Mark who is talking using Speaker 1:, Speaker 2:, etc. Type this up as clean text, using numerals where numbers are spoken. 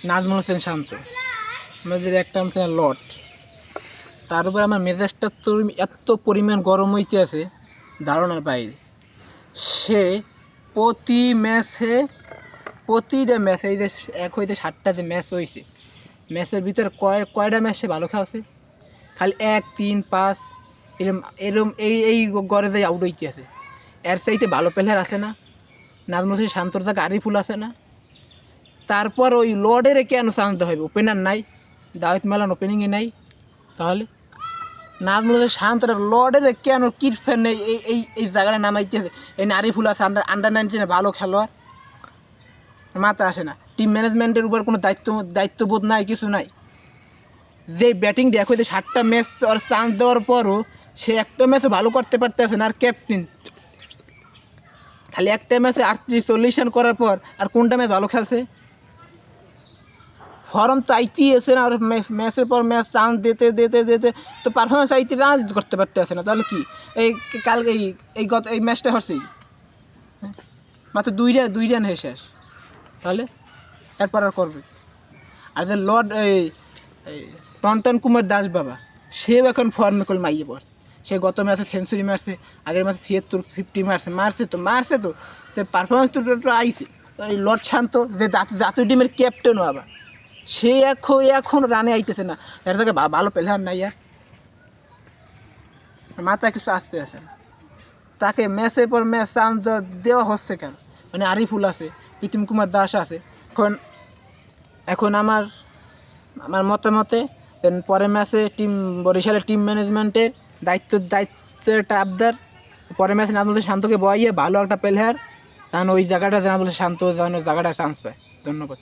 Speaker 1: নাজমুল হোসেন শান্ত, আমাদের একটা হচ্ছে লট। তার উপর আমার মেজাজটা তো এত পরিমাণ গরম হইতে আছে ধারণার বাইরে। সে প্রতিটা ম্যাচে এই যে 1 হইতে 7টা যে ম্যাচ হয়েছে, ম্যাচের ভিতরে কয়টা ম্যাচ সে ভালো খেলছে? খালি 1, 3, 5 এরম এই গড়ে যাই আউট হইতে আছে। এর চাইতে ভালো প্লেয়ার আছে না? নাজমুল হোসেন শান্তর জায়গা আরিফুল আছে না? তারপর ওই লর্ডের কেন চান্স দেওয়া হবে? ওপেনার নাই, দাওয়াত মালান ওপেনিংয়ে নাই। তাহলে নাজমুল হোসেন শান্তর লর্ডের কেন কিরফেন নেই? এই জায়গাটা নামাইতেছে। এই আরিফুল আছে আন্ডার 19 ভালো খেলোয়াড়, মাথা আসে না। টিম ম্যানেজমেন্টের উপর কোনো দায়িত্ববোধ নাই, কিছু নাই। যে ব্যাটিং দেখো যে 7টা ম্যাচ আর চান্স দেওয়ার পরও সে একটা ম্যাচও ভালো করতে পারতেছে না। আর ক্যাপ্টেন খালি একটা ম্যাচে 38-40 রান করার পর আর কোনটা ম্যাচ ভালো খেলছে? ফর্ম তো আইতেই আছে না, আর ম্যাচের পর ম্যাচ চান্স দিতে তো পারফরমেন্স আইতে রান করতে পারতেছে না। তাহলে কি কালকে এই ম্যাচটা হচ্ছে মাত্র 2 রান হয়ে শেষ। তাহলে এরপর আর করবে। আর যে লর্ড এই টনটন কুমার দাস বাবা, সেও এখন ফর্মে কল মাইয়ে পড়ে। সে গত ম্যাচে সেঞ্চুরি মারছে, আগের ম্যাচে 76-50 মারছে তো সে পারফরমেন্স তো আইছে। এই লর্ড শান্ত যে জাতীয় টিমের ক্যাপ্টেনও আবার, সে এখন রানে আইতেছে না। এর থেকে ভালো প্লেয়ার নাই, আর মাথায় কিছু আসতে আসে না। তাকে ম্যাচের পর ম্যাচ চান্স দেওয়া হচ্ছে কেন? মানে আরিফুল আছে, প্রীতম কুমার দাস আছে। এখন আমার মতামতে পরের ম্যাচে বরিশালের টিম ম্যানেজমেন্টের দায়িত্বের আবদার, পরের ম্যাচে নাজমুল হোসেন শান্তকে বইয়ে ভালো একটা প্লেয়ার, কারণ ওই জায়গাটা নাজমুল হোসেন শান্ত জায়গাটা চান্স পায়। ধন্যবাদ।